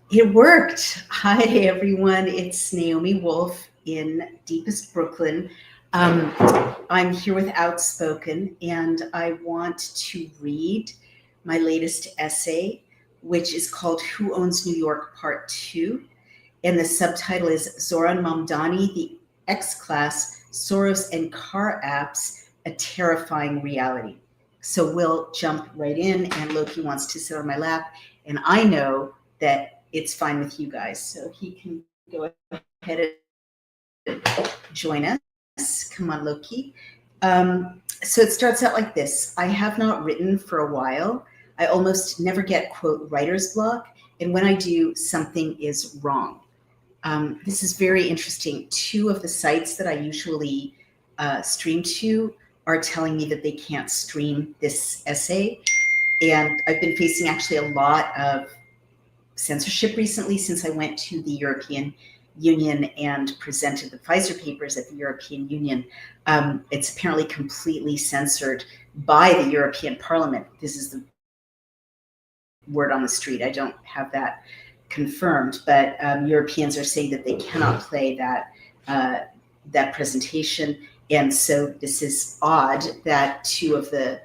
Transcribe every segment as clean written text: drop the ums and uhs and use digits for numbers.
It worked. Hi, everyone. It's Naomi Wolf in deepest Brooklyn. Um, I'm here with Outspoken, and I want to read my latest essay, which is called Who Owns New York Part 2. And the subtitle is Zohran Mamdani, the X Class, Soros and Car Apps, A Terrifying Reality. So we'll jump right in, and Loki wants to sit on my lap, and I know that it's fine with you guys, so he can go ahead and join us. Come on, Loki. So it starts out like this. I have not written for a while. I almost never get, quote, writer's block, and when I do, something is wrong. This is very interesting. Two of the sites that I usually stream to are telling me that they can't stream this essay. And I've been facing actually a lot of censorship recently since I went to the European Union and presented the Pfizer papers at the European Union. It's apparently completely censored by the European Parliament. This is the word on the street. I don't have that confirmed, but Europeans are saying that they cannot play that presentation, and so this is odd that two of the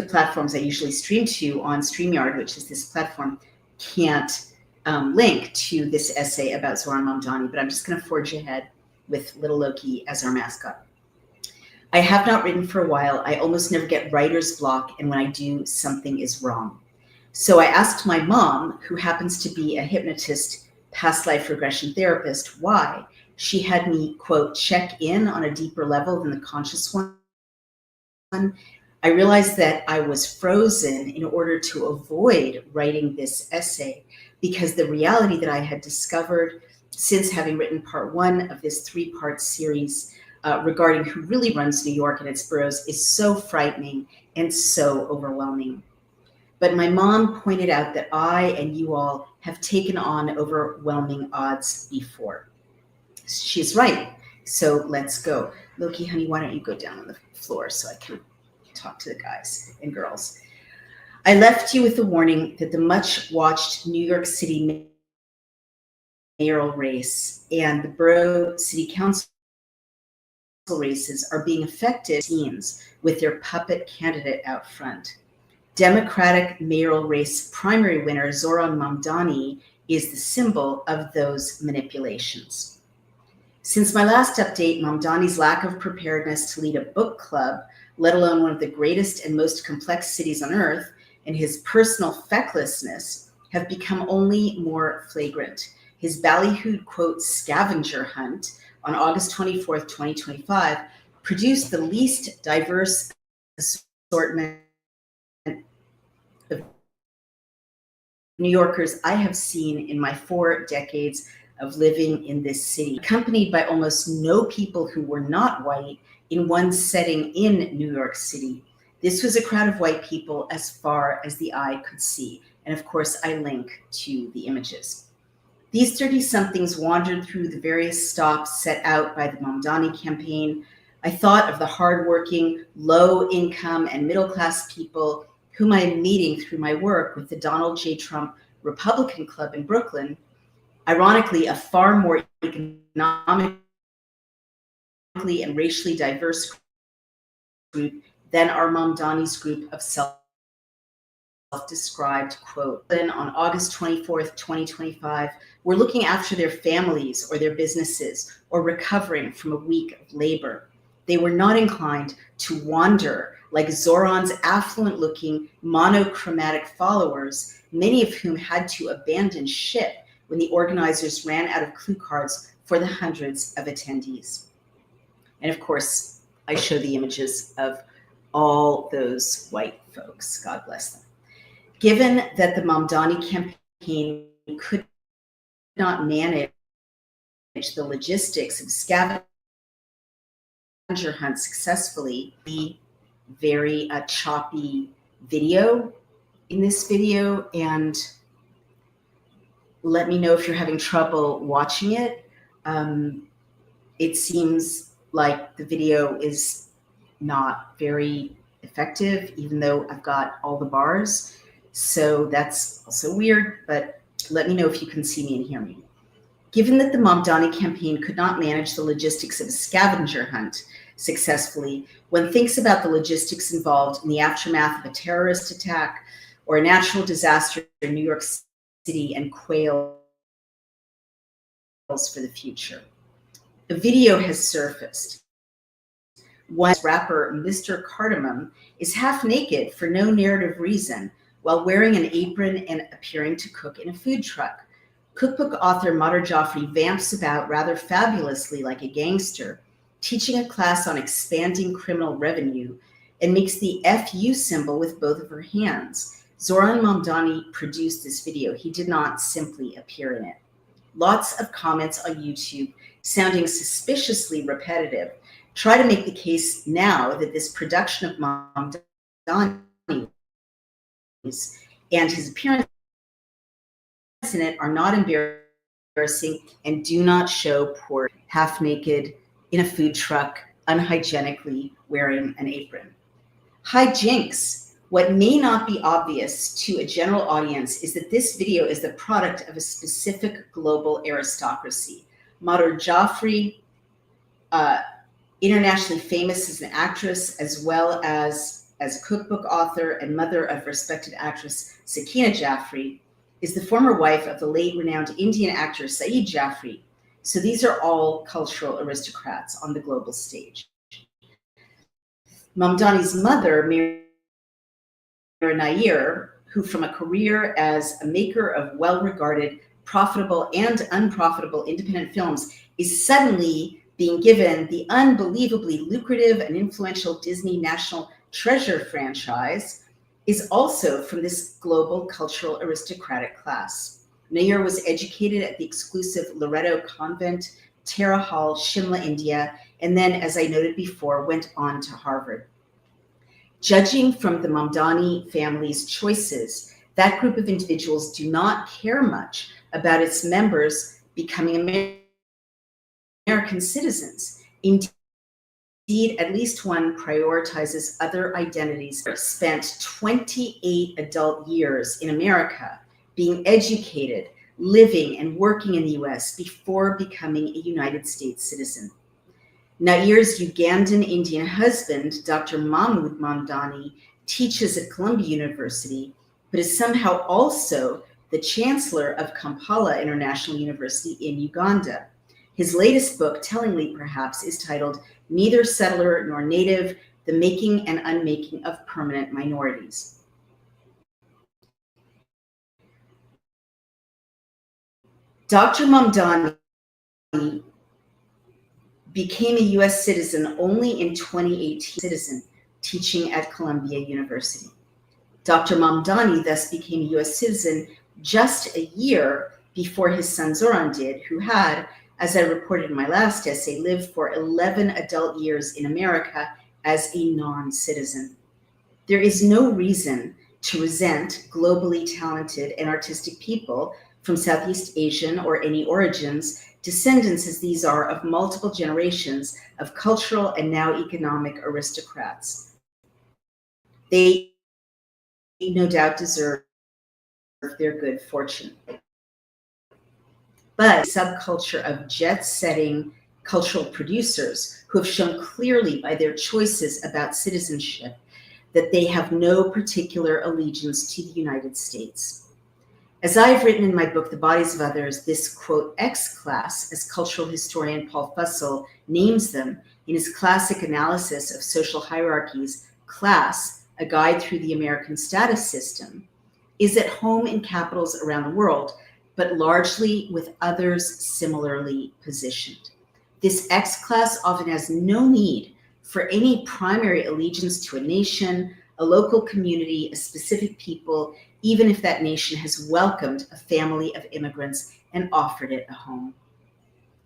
platforms I usually stream to on StreamYard, which is this platform, can't link to this essay about Zohran Mamdani. But I'm just going to forge ahead with little Loki as our mascot. I have not written for a while. I almost never get writer's block, and when I do, something is wrong. So I asked my mom, who happens to be a hypnotist, past life regression therapist, why. She had me, quote, check in on a deeper level than the conscious one. I realized that I was frozen in order to avoid writing this essay because the reality that I had discovered since having written part one of this three-part series regarding who really runs New York and its boroughs is so frightening and so overwhelming. But my mom pointed out that I and you all have taken on overwhelming odds before. She's right. So let's go. Loki, honey, why don't you go down on the floor so I can talk to the guys and girls. I left you with the warning that the much watched New York City mayoral race and the borough city council races are being affected scenes with their puppet candidate out front. Democratic mayoral race primary winner Zohran Mamdani is the symbol of those manipulations. Since my last update, Mamdani's lack of preparedness to lead a book club, let alone one of the greatest and most complex cities on earth, and his personal fecklessness have become only more flagrant. His ballyhooed, quote, scavenger hunt on August 24th, 2025, produced the least diverse assortment of New Yorkers I have seen in my 4 decades of living in this city, accompanied by almost no people who were not white in one setting in New York City. This was a crowd of white people as far as the eye could see. And of course, I link to the images. These 30-somethings wandered through the various stops set out by the Mamdani campaign. I thought of the hardworking, low-income, and middle-class people whom I am meeting through my work with the Donald J. Trump Republican Club in Brooklyn, ironically, a far more economically and racially diverse group than our Mamdani's group of self-described, quote, on August 24th, 2025, were looking after their families or their businesses or recovering from a week of labor. They were not inclined to wander like Zohran's affluent-looking monochromatic followers, many of whom had to abandon ship when the organizers ran out of clue cards for the hundreds of attendees. And of course, I show the images of all those white folks. God bless them. Given that the Mamdani campaign could not manage the logistics of scavenger hunt successfully, the very choppy video in this video, and let me know if you're having trouble watching it. It seems like the video is not very effective, even though I've got all the bars. So that's also weird, but Let me know if you can see me and hear me. Given that the Mamdani campaign could not manage the logistics of a scavenger hunt successfully, one thinks about the logistics involved in the aftermath of a terrorist attack or a natural disaster in New York City and quails for the future. A video has surfaced. One rapper, Mr. Cardamom, is half naked for no narrative reason while wearing an apron and appearing to cook in a food truck. Cookbook author Madhur Jaffrey vamps about rather fabulously like a gangster, teaching a class on expanding criminal revenue, and makes the FU symbol with both of her hands. Zohran Mamdani produced this video. He did not simply appear in it. Lots of comments on YouTube sounding suspiciously repetitive try to make the case now that this production of Mamdani's and his appearance in it are not embarrassing and do not show poor half naked in a food truck, unhygienically wearing an apron. Hijinks. What may not be obvious to a general audience is that this video is the product of a specific global aristocracy. Madhur Jaffrey, internationally famous as an actress, as well as a cookbook author and mother of respected actress Sakina Jaffrey, is the former wife of the late renowned Indian actor Saeed Jaffrey. So these are all cultural aristocrats on the global stage. Mamdani's mother, Mir Nair, who from a career as a maker of well-regarded, profitable and unprofitable independent films, is suddenly being given the unbelievably lucrative and influential Disney National Treasure franchise, is also from this global cultural aristocratic class. Nair was educated at the exclusive Loreto Convent, Tara Hall, Shimla, India, and then, as I noted before, went on to Harvard. Judging from the Mamdani family's choices, that group of individuals do not care much about its members becoming American citizens. Indeed, at least one prioritizes other identities. Spent 28 adult years in America being educated, living and working in the US before becoming a United States citizen. Nair's Ugandan Indian husband, Dr. Mahmood Mamdani, teaches at Columbia University, but is somehow also the chancellor of Kampala International University in Uganda. His latest book, tellingly perhaps, is titled Neither Settler Nor Native, The Making and Unmaking of Permanent Minorities. Dr. Mamdani became a US citizen only in 2018, teaching at Columbia University. Dr. Mamdani thus became a US citizen just a year before his son Zohran did, who had, as I reported in my last essay, lived for 11 adult years in America as a non-citizen. There is no reason to resent globally talented and artistic people from Southeast Asian or any origins, descendants as these are of multiple generations of cultural and now economic aristocrats. They no doubt deserve their good fortune. But subculture of jet-setting cultural producers who have shown clearly by their choices about citizenship that they have no particular allegiance to the United States. As I've written in my book, The Bodies of Others, this, quote, X class, as cultural historian Paul Fussell names them in his classic analysis of social hierarchies, Class, A Guide Through the American Status System, is at home in capitals around the world, but largely with others similarly positioned. This X class often has no need for any primary allegiance to a nation, a local community, a specific people, even if that nation has welcomed a family of immigrants and offered it a home.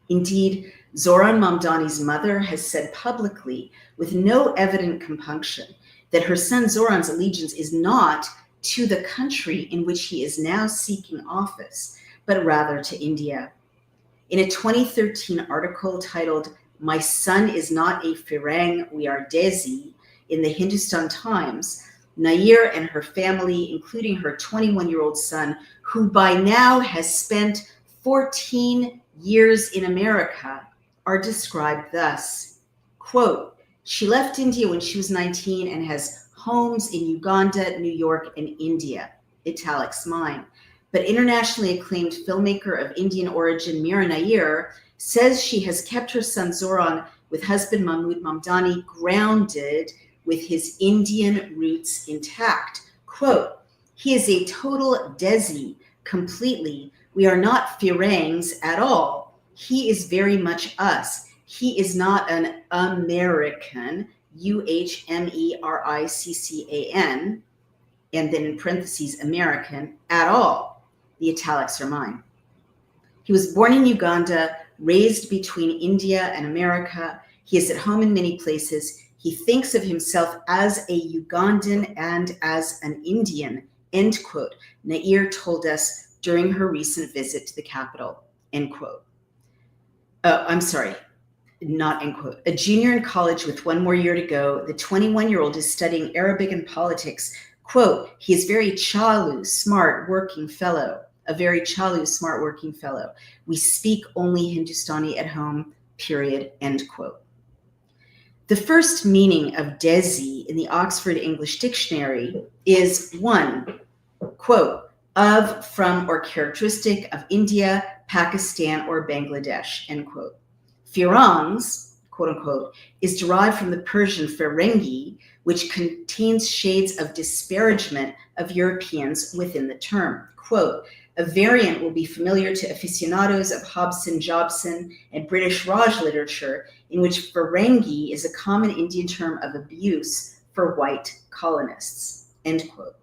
Indeed, Zohran Mamdani's mother has said publicly, with no evident compunction, that her son Zohran's allegiance is not to the country in which he is now seeking office, but rather to India. In a 2013 article titled, My Son is Not a Firang, We Are Desi, in the Hindustan Times, Nair and her family, including her 21-year-old son, who by now has spent 14 years in America, are described thus. Quote, she left India when she was 19 and has homes in Uganda, New York, and India. Italics mine. But internationally acclaimed filmmaker of Indian origin Mira Nair says she has kept her son Zohran with husband Mahmood Mamdani grounded with his Indian roots intact. Quote, he is a total Desi, completely. We are not Firangs at all. He is very much us. He is not an American, Uhmericcan, and then in parentheses, American, at all. The italics are mine. He was born in Uganda, raised between India and America. He is at home in many places. He thinks of himself as a Ugandan and as an Indian, end quote. Nair told us during her recent visit to the capital, end quote. Oh, I'm sorry, not end quote. A junior in college with one more year to go, the 21-year-old is studying Arabic and politics. Quote, he is very chalu, smart, working fellow. A very chalu, smart, working fellow. We speak only Hindustani at home, period, end quote. The first meaning of Desi in the Oxford English Dictionary is one, quote, of, from, or characteristic of India, Pakistan, or Bangladesh, end quote. Firangs, quote unquote, is derived from the Persian Ferengi, which contains shades of disparagement of Europeans within the term. Quote, a variant will be familiar to aficionados of Hobson, Jobson, and British Raj literature, in which Ferengi is a common Indian term of abuse for white colonists, end quote.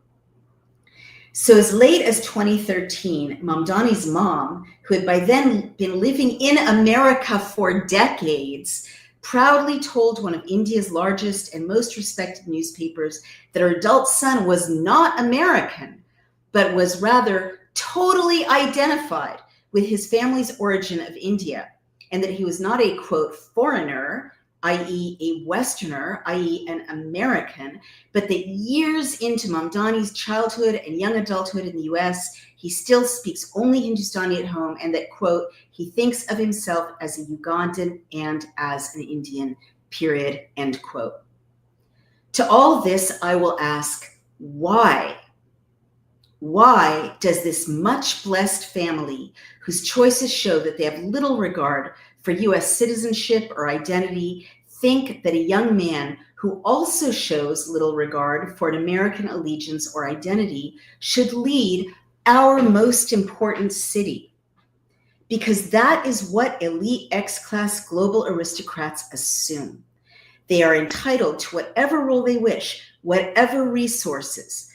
So as late as 2013, Mamdani's mom, who had by then been living in America for decades, proudly told one of India's largest and most respected newspapers that her adult son was not American, but was rather totally identified with his family's origin of India, and that he was not a, quote, foreigner, i.e. a Westerner, i.e. an American, but that years into Mamdani's childhood and young adulthood in the US, he still speaks only Hindustani at home, and that, quote, he thinks of himself as a Ugandan and as an Indian, period, end quote. To all this, I will ask, why? Why does this much blessed family, whose choices show that they have little regard for US citizenship or identity, think that a young man who also shows little regard for an American allegiance or identity should lead our most important city? Because that is what elite X-class global aristocrats assume. They are entitled to whatever role they wish, whatever resources,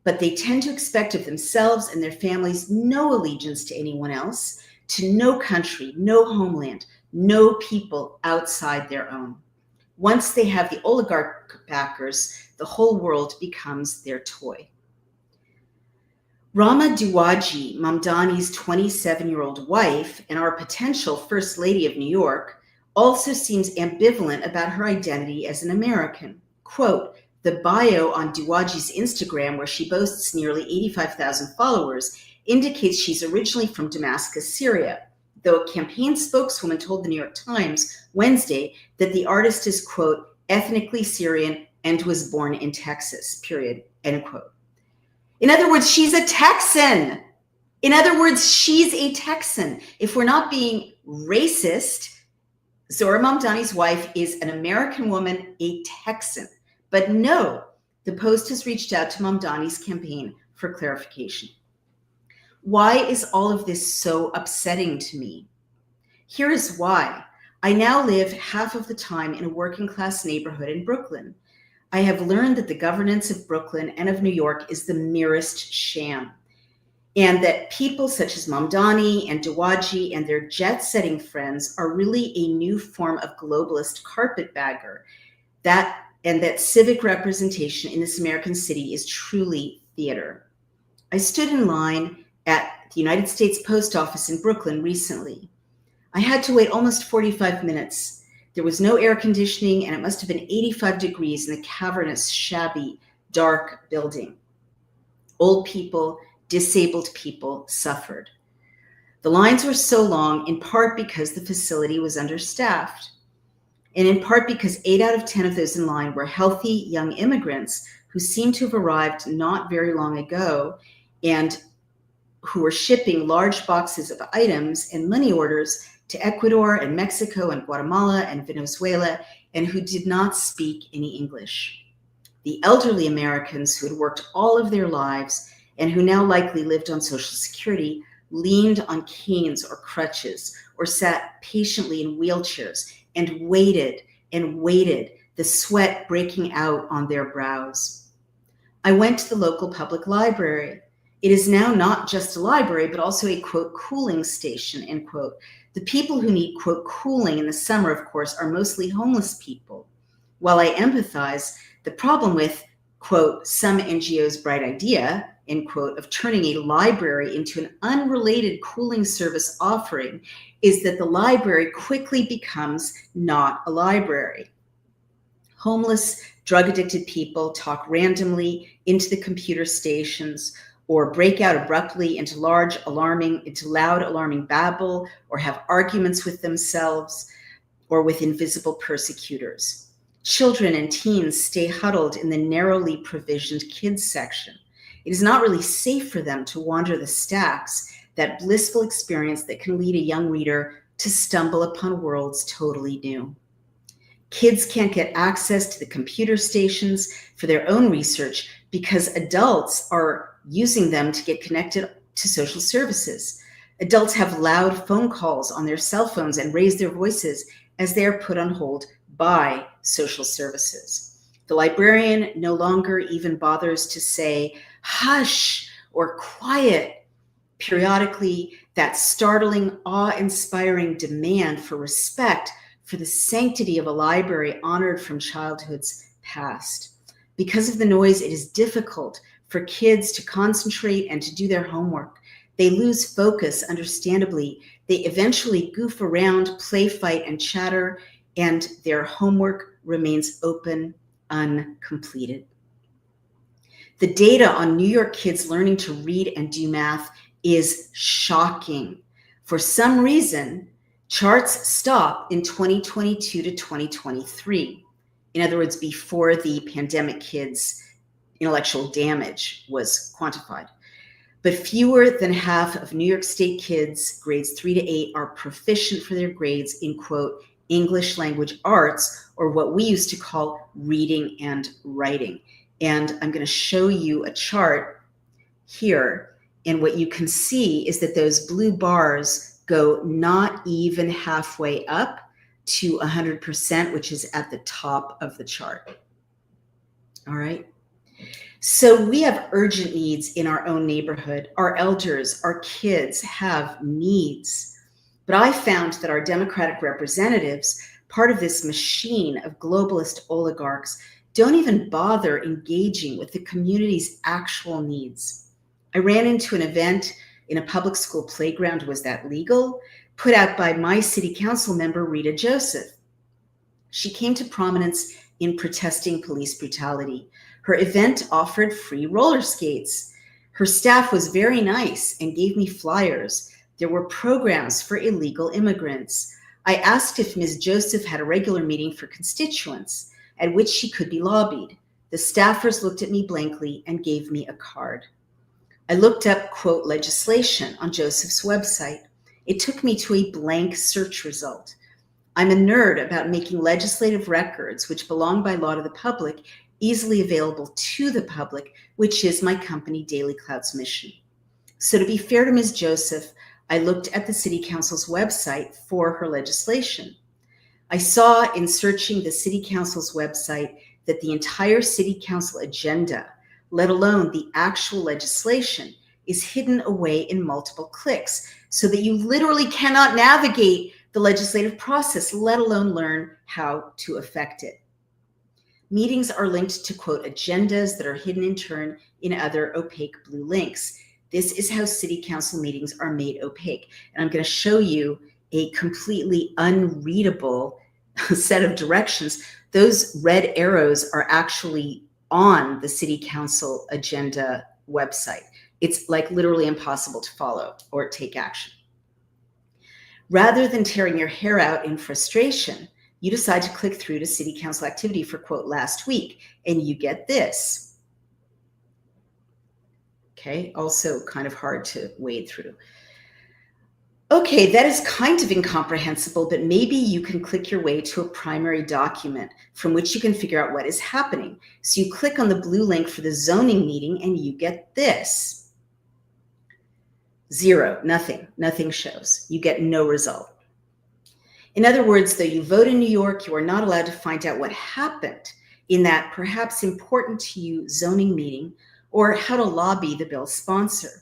but they tend to expect of themselves and their families no allegiance to anyone else, to no country, no homeland, no people outside their own. Once they have the oligarch backers, the whole world becomes their toy. Rama Duwaji, Mamdani's 27-year-old wife and our potential First Lady of New York, also seems ambivalent about her identity as an American. Quote, the bio on Duwaji's Instagram, where she boasts nearly 85,000 followers, indicates she's originally from Damascus, Syria, though a campaign spokeswoman told the New York Times Wednesday that the artist is, quote, ethnically Syrian and was born in Texas, period, end quote. In other words, she's a Texan. In other words, she's a Texan. If we're not being racist, Zohran Mamdani's wife is an American woman, a Texan. But no, the Post has reached out to Mamdani's campaign for clarification. Why is all of this so upsetting to me? Here is why. I now live half of the time in a working class neighborhood in Brooklyn. I have learned that the governance of Brooklyn and of New York is the merest sham, and that people such as Mamdani and Duwaji and their jet-setting friends are really a new form of globalist carpetbagger, and that civic representation in this American city is truly theater. I stood in line at the United States Post Office in Brooklyn recently. I had to wait almost 45 minutes. There was no air conditioning, and it must have been 85 degrees in the cavernous, shabby, dark building. Old people, disabled people suffered. The lines were so long in part because the facility was understaffed, and in part because 8 out of 10 of those in line were healthy young immigrants who seemed to have arrived not very long ago and who were shipping large boxes of items and money orders to Ecuador and Mexico and Guatemala and Venezuela, and who did not speak any English. The elderly Americans who had worked all of their lives and who now likely lived on Social Security leaned on canes or crutches or sat patiently in wheelchairs and waited, the sweat breaking out on their brows. I went to the local public library. It is now not just a library, but also a, quote, cooling station, end quote. The people who need, quote, cooling in the summer, of course, are mostly homeless people. While I empathize, the problem with, quote, some NGO's bright idea, end quote, of turning a library into an unrelated cooling service offering is that the library quickly becomes not a library. Homeless, drug-addicted people talk randomly into the computer stations or break out abruptly into loud, alarming babble, or have arguments with themselves or with invisible persecutors. Children and teens stay huddled in the narrowly provisioned kids section. It is not really safe for them to wander the stacks, that blissful experience that can lead a young reader to stumble upon worlds totally new. Kids can't get access to the computer stations for their own research because adults are using them to get connected to social services. Adults have loud phone calls on their cell phones and raise their voices as they are put on hold by social services. The librarian no longer even bothers to say, hush or quiet. Periodically, that startling, awe-inspiring demand for respect for the sanctity of a library honored from childhood's past. Because of the noise, it is difficult for kids to concentrate and to do their homework. They lose focus, understandably. They eventually goof around, play, fight, and chatter, and their homework remains open, uncompleted. The data on New York kids learning to read and do math is shocking. For some reason, charts stop in 2022 to 2023. In other words, before the pandemic kids' intellectual damage was quantified. But fewer than half of New York State kids, grades 3 to 8, are proficient for their grades in, quote, English language arts, or what we used to call reading and writing. And I'm going to show you a chart here. And what you can see is that those blue bars go not even halfway up to 100%, which is at the top of the chart. All right. So we have urgent needs in our own neighborhood. Our elders, our kids have needs. But I found that our Democratic representatives, part of this machine of globalist oligarchs, don't even bother engaging with the community's actual needs. I ran into an event in a public school playground, was that legal? Put out by my city council member, Rita Joseph. She came to prominence in protesting police brutality. Her event offered free roller skates. Her staff was very nice and gave me flyers. There were programs for illegal immigrants. I asked if Ms. Joseph had a regular meeting for constituents at which she could be lobbied. The staffers looked at me blankly and gave me a card. I looked up, quote, legislation on Joseph's website. It took me to a blank search result. I'm a nerd about making legislative records, which belong by law to the public, easily available to the public, which is my company, Daily Cloud's mission. So to be fair to Ms. Joseph, I looked at the City Council's website for her legislation. I saw in searching the City Council's website that the entire City Council agenda, let alone the actual legislation, is hidden away in multiple clicks so that you literally cannot navigate the legislative process, let alone learn how to affect it. Meetings are linked to, quote, agendas that are hidden in turn in other opaque blue links. This is how city council meetings are made opaque. And I'm going to show you a completely unreadable set of directions. Those red arrows are actually on the city council agenda website. It's like literally impossible to follow or take action. Rather than tearing your hair out in frustration, you decide to click through to city council activity for quote last week, and you get this. Okay, also kind of hard to wade through. Okay, that is kind of incomprehensible, but maybe you can click your way to a primary document from which you can figure out what is happening. So you click on the blue link for the zoning meeting and you get this. 0, nothing shows. You get no result. In other words, though you vote in New York, you are not allowed to find out what happened in that perhaps important to you zoning meeting or how to lobby the bill's sponsor,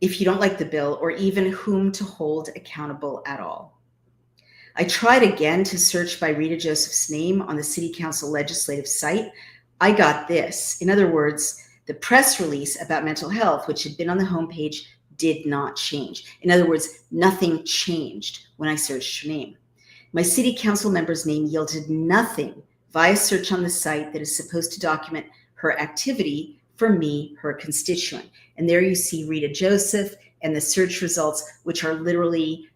if you don't like the bill, or even whom to hold accountable at all. I tried again to search by Rita Joseph's name on the City Council legislative site. I got this. In other words, the press release about mental health, which had been on the homepage, did not change. In other words, nothing changed when I searched her name. My city council member's name yielded nothing via search on the site that is supposed to document her activity for me, her constituent. And there you see Rita Joseph and the search results, which are literally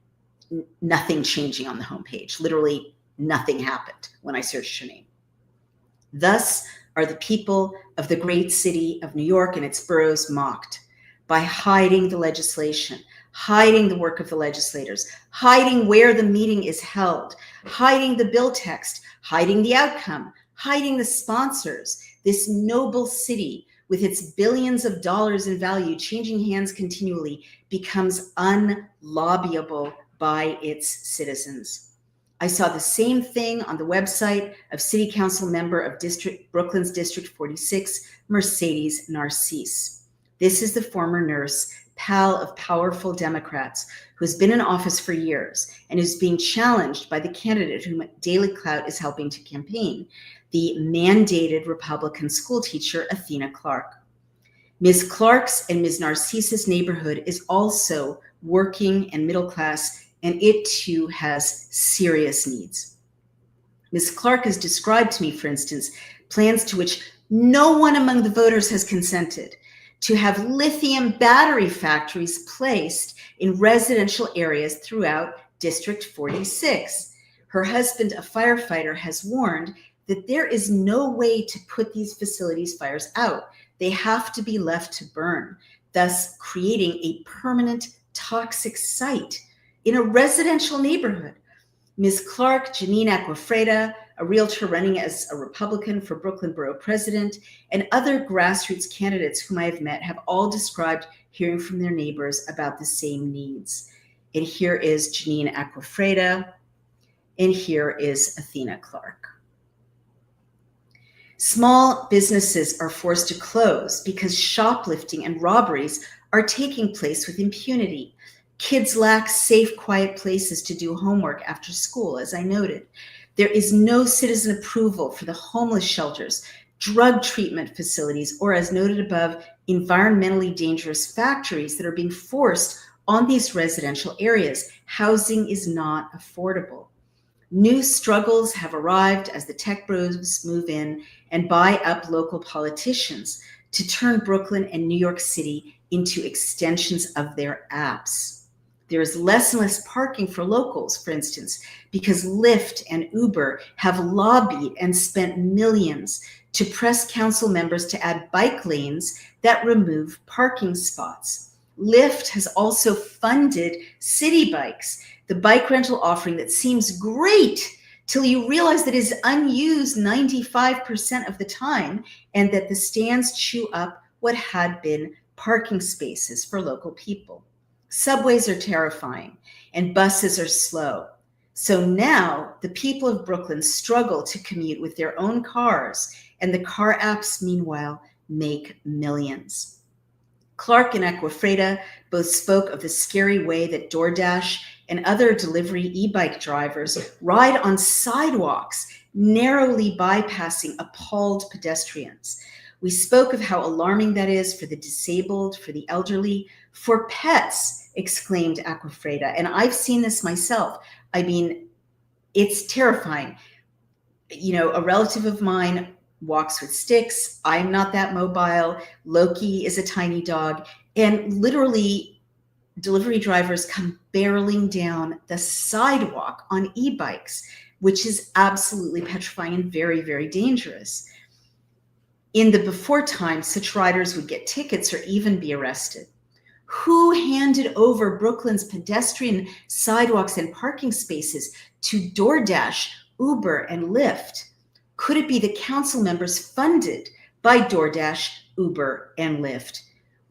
nothing changing on the homepage. Literally nothing happened when I searched her name. Thus are the people of the great city of New York and its boroughs mocked by hiding the legislation, hiding the work of the legislators, hiding where the meeting is held, hiding the bill text, hiding the outcome, hiding the sponsors. This noble city, with its billions of dollars in value changing hands continually, becomes unlobbyable by its citizens. I saw the same thing on the website of City Council member of Brooklyn's District 46, Mercedes Narcisse. This is the former nurse, pal of powerful Democrats, who has been in office for years and is being challenged by the candidate whom Daily Clout is helping to campaign, the mandated Republican school teacher, Athena Clark. Ms. Clark's and Ms. Narcisse's neighborhood is also working and middle class, and it too has serious needs. Ms. Clark has described to me, for instance, plans to which no one among the voters has consented, to have lithium battery factories placed in residential areas throughout District 46. Her husband, a firefighter, has warned that there is no way to put these facilities' fires out. They have to be left to burn, thus creating a permanent toxic site in a residential neighborhood. Ms. Clark, Janine Acquafreda, a realtor running as a Republican for Brooklyn Borough President, and other grassroots candidates whom I have met have all described hearing from their neighbors about the same needs. And here is Janine Acquafreda, and here is Athena Clark. Small businesses are forced to close because shoplifting and robberies are taking place with impunity. Kids lack safe, quiet places to do homework after school, as I noted. There is no citizen approval for the homeless shelters, drug treatment facilities, or, as noted above, environmentally dangerous factories that are being forced on these residential areas. Housing is not affordable. New struggles have arrived as the tech bros move in and buy up local politicians to turn Brooklyn and New York City into extensions of their apps. There is less and less parking for locals, for instance, because Lyft and Uber have lobbied and spent millions to press council members to add bike lanes that remove parking spots. Lyft has also funded city bikes, the bike rental offering that seems great till you realize that it is unused 95% of the time and that the stands chew up what had been parking spaces for local people. Subways are terrifying and buses are slow. So now the people of Brooklyn struggle to commute with their own cars, and the car apps, meanwhile, make millions. Clark and Acquafreda both spoke of the scary way that DoorDash and other delivery e-bike drivers ride on sidewalks, narrowly bypassing appalled pedestrians. We spoke of how alarming that is for the disabled, for the elderly, for pets, exclaimed Acquafreda. And I've seen this myself. I mean, it's terrifying. You know, a relative of mine walks with sticks. I'm not that mobile. Loki is a tiny dog. And literally, delivery drivers come barreling down the sidewalk on e-bikes, which is absolutely petrifying and very, very dangerous. In the before times, such riders would get tickets or even be arrested. Who handed over Brooklyn's pedestrian sidewalks and parking spaces to DoorDash, Uber, and Lyft? Could it be the council members funded by DoorDash, Uber, and Lyft?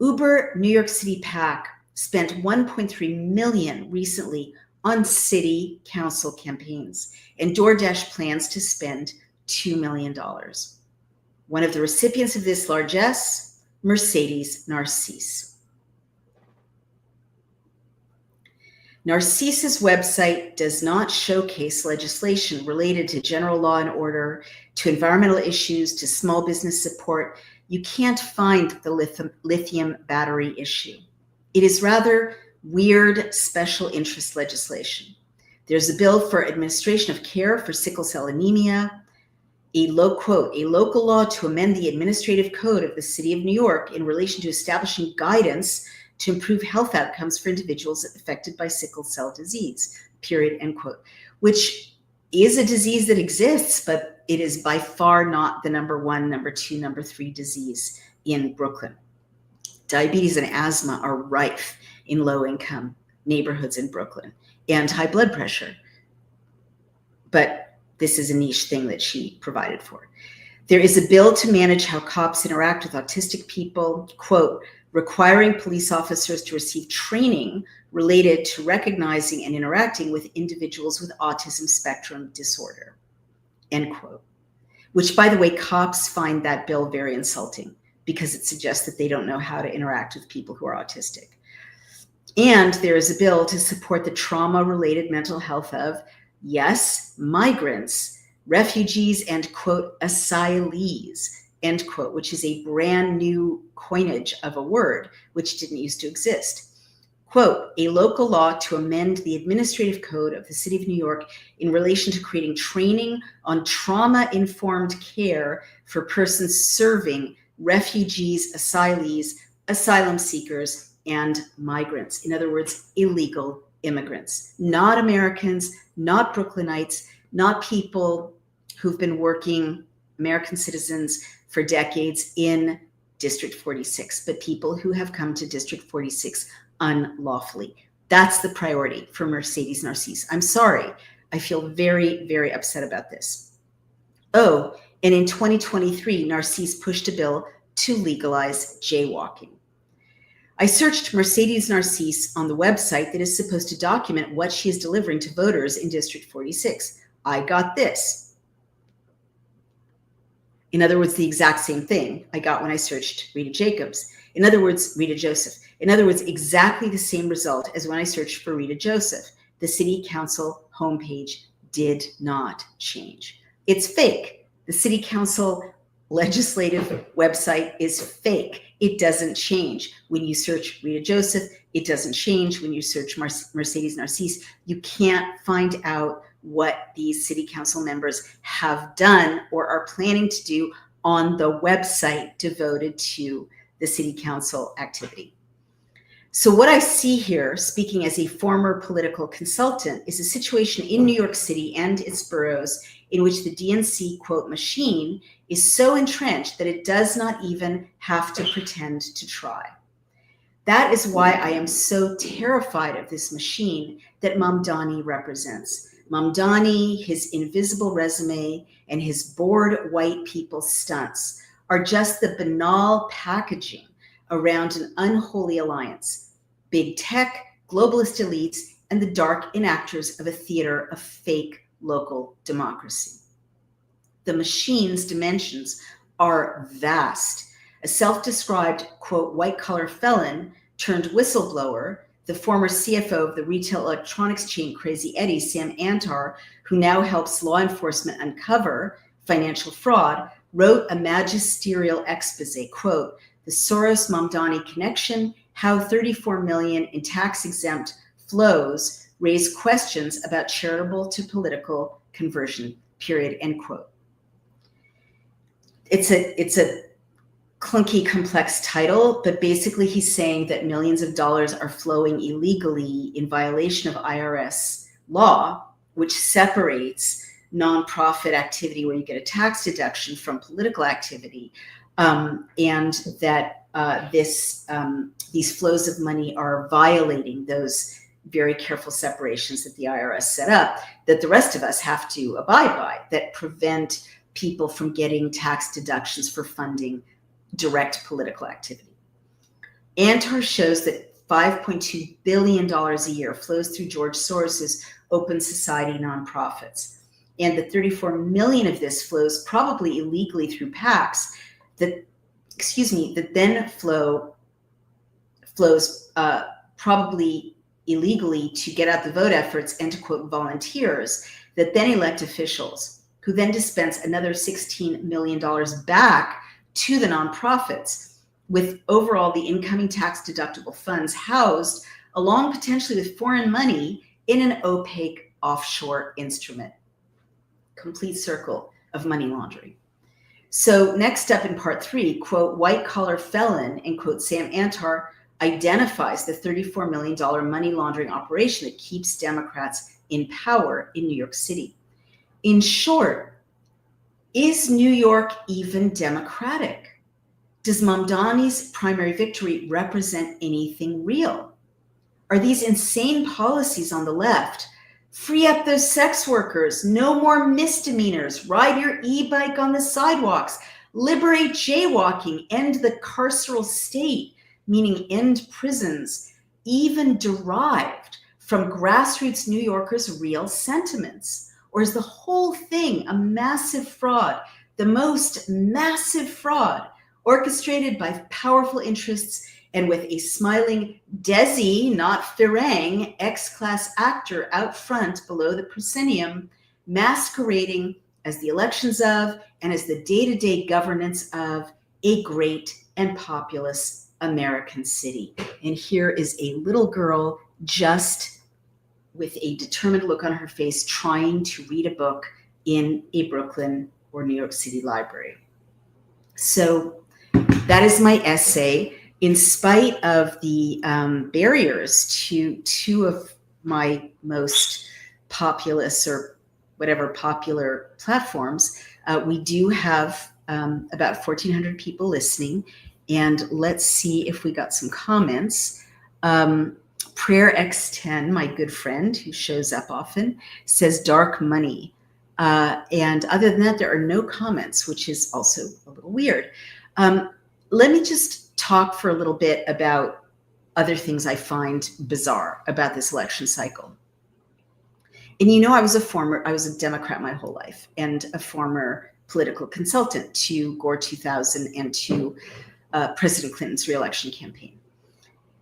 Uber New York City PAC spent $1.3 million recently on city council campaigns, and DoorDash plans to spend $2 million. One of the recipients of this largesse, Mercedes Narcisse. Narcisse's website does not showcase legislation related to general law and order, to environmental issues, to small business support. You can't find the lithium battery issue. It is rather weird special interest legislation. There's a bill for administration of care for sickle cell anemia, a local law to amend the administrative code of the City of New York in relation to establishing guidance to improve health outcomes for individuals affected by sickle cell disease, period, end quote, which is a disease that exists, but it is by far not the number one, number two, number three disease in Brooklyn. Diabetes and asthma are rife in low-income neighborhoods in Brooklyn, and high blood pressure. But this is a niche thing that she provided for. There is a bill to manage how cops interact with autistic people, quote, requiring police officers to receive training related to recognizing and interacting with individuals with autism spectrum disorder, end quote. Which, by the way, cops find that bill very insulting because it suggests that they don't know how to interact with people who are autistic. And there is a bill to support the trauma-related mental health of, yes, migrants, refugees, and, quote, asylees, end quote, which is a brand new coinage of a word which didn't used to exist. Quote, a local law to amend the administrative code of the City of New York in relation to creating training on trauma-informed care for persons serving refugees, asylees, asylum seekers, and migrants. In other words, illegal immigrants, not Americans, not Brooklynites, not people who've been working, American citizens, for decades in District 46, but people who have come to District 46 unlawfully. That's the priority for Mercedes Narcisse. I'm sorry. I feel very, very upset about this. Oh, and in 2023, Narcisse pushed a bill to legalize jaywalking. I searched Mercedes Narcisse on the website that is supposed to document what she is delivering to voters in District 46. I got this. In other words, the exact same thing I got when I searched Rita Jacobs. In other words, Rita Joseph. In other words, exactly the same result as when I searched for Rita Joseph. The city council homepage did not change. It's fake. The city council legislative website is fake. It doesn't change. When you search Rita Joseph, it doesn't change. When you search Mercedes Narcisse, you can't find out what these city council members have done or are planning to do on the website devoted to the city council activity. So what I see here, speaking as a former political consultant, is a situation in New York City and its boroughs in which the DNC, quote, machine is so entrenched that it does not even have to pretend to try. That is why I am so terrified of this machine that Mamdani represents. Mamdani, his invisible resume, and his bored white people stunts are just the banal packaging around an unholy alliance. Big tech, globalist elites, and the dark enactors of a theater of fake local democracy. The machine's dimensions are vast. A self-described, quote, white-collar felon turned whistleblower, the former CFO of the retail electronics chain Crazy Eddie, Sam Antar, who now helps law enforcement uncover financial fraud, wrote a magisterial expose, quote, the Soros-Mamdani connection, how 34 million in tax-exempt flows raise questions about charitable to political conversion, period, end quote. it's a clunky, complex title, but basically he's saying that millions of dollars are flowing illegally in violation of IRS law, which separates nonprofit activity where you get a tax deduction from political activity, and that these flows of money are violating those very careful separations that the IRS set up, that the rest of us have to abide by, that prevent people from getting tax deductions for funding direct political activity. Antar shows that $5.2 billion a year flows through George Soros's Open Society nonprofits, and that 34 million of this flows probably illegally through PACs that then flows probably illegally to get out the vote efforts and to quote volunteers that then elect officials who then dispense another $16 million back to the nonprofits, with overall the incoming tax deductible funds housed along potentially with foreign money in an opaque offshore instrument. Complete circle of money laundering. So next up in part 3, quote, white collar felon, and quote, Sam Antar identifies the $34 million money laundering operation that keeps Democrats in power in New York City. In short, is New York even democratic? Does Mamdani's primary victory represent anything real? Are these insane policies on the left, free up those sex workers, no more misdemeanors, ride your e-bike on the sidewalks, liberate jaywalking, end the carceral state, meaning end prisons, even derived from grassroots New Yorkers' real sentiments? Or is the whole thing a massive fraud, the most massive fraud, orchestrated by powerful interests and with a smiling Desi, not Ferrang, X-class actor out front below the proscenium, masquerading as the elections of and as the day-to-day governance of a great and populous American city? And here is a little girl just with a determined look on her face trying to read a book in a Brooklyn or New York City library. So that is my essay. In spite of the barriers to two of my most populous or whatever popular platforms, we do have about 1,400 people listening. And let's see if we got some comments. Prayer X10, my good friend who shows up often, says dark money. And other than that, there are no comments, which is also a little weird. Let me just talk for a little bit about other things I find bizarre about this election cycle. And you know, I was a Democrat my whole life and a former political consultant to Gore 2000 and to President Clinton's reelection campaign.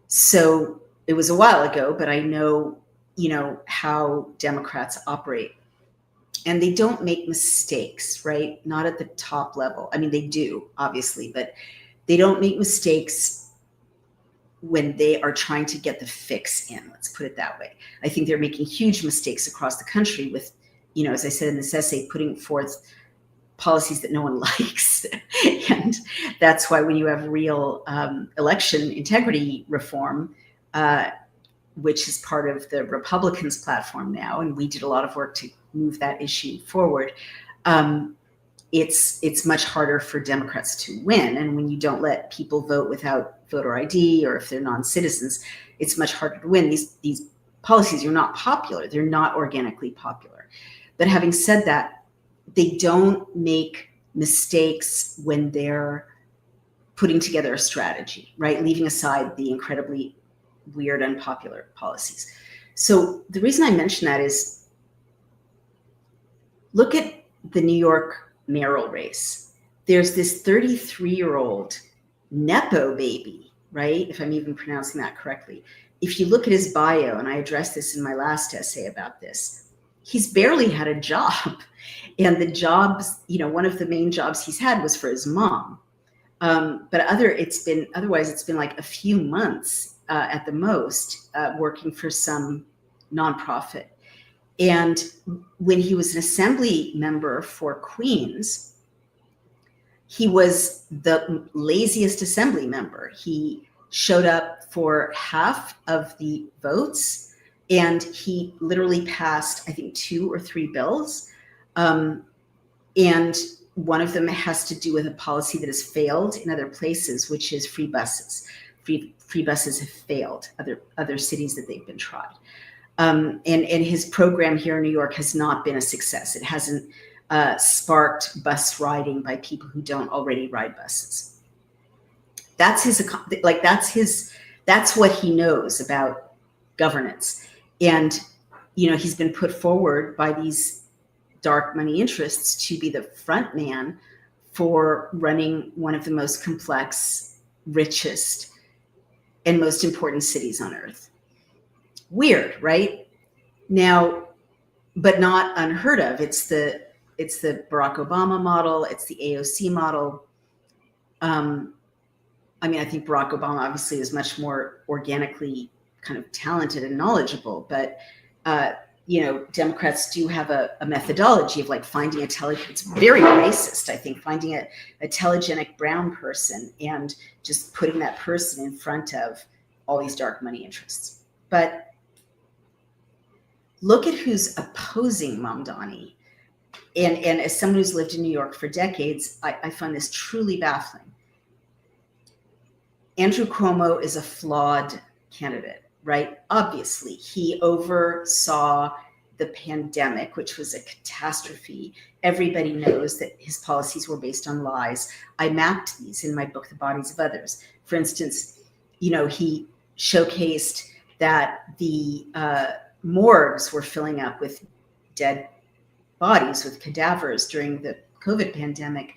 So it was a while ago, but I know, how Democrats operate. And they don't make mistakes, right? Not at the top level. I mean, they do, obviously, but they don't make mistakes when they are trying to get the fix in. Let's put it that way. I think they're making huge mistakes across the country with, as I said in this essay, putting forth policies that no one likes. And that's why when you have real election integrity reform, which is part of the Republicans' platform now, and we did a lot of work to move that issue forward, it's much harder for Democrats to win. And when you don't let people vote without voter ID, or if they're non-citizens, it's much harder to win. These policies are not popular. They're not organically popular. But having said that, they don't make mistakes when they're putting together a strategy, right? Leaving aside the incredibly weird, unpopular policies. So the reason I mention that is, look at the New York mayoral race. There's this 33-year-old Nepo baby, right? If I'm even pronouncing that correctly. If you look at his bio, and I addressed this in my last essay about this, he's barely had a job. And the jobs, one of the main jobs he's had was for his mom. But otherwise it's been like a few months at the most working for some nonprofit. And when he was an assembly member for Queens, He was the laziest assembly member. He showed up for half of the votes, and he literally passed, I think, 2 or 3 bills. And one of them has to do with a policy that has failed in other places, which is free buses. Free buses have failed other cities that they've been tried. And his program here in New York has not been a success. It hasn't sparked bus riding by people who don't already ride buses. That's what he knows about governance. And, he's been put forward by these dark money interests to be the front man for running one of the most complex, richest, and most important cities on earth. Weird, right? Now, but not unheard of. It's the Barack Obama model. It's the AOC model. I think Barack Obama obviously is much more organically kind of talented and knowledgeable, but Democrats do have a methodology of like finding it's very racist, I think, finding a telegenic brown person and just putting that person in front of all these dark money interests. But look at who's opposing Mamdani. And as someone who's lived in New York for decades, I find this truly baffling. Andrew Cuomo is a flawed candidate, right? Obviously, he oversaw the pandemic, which was a catastrophe. Everybody knows that his policies were based on lies. I mapped these in my book, The Bodies of Others. For instance, he showcased that the morgues were filling up with dead bodies, with cadavers during the COVID pandemic,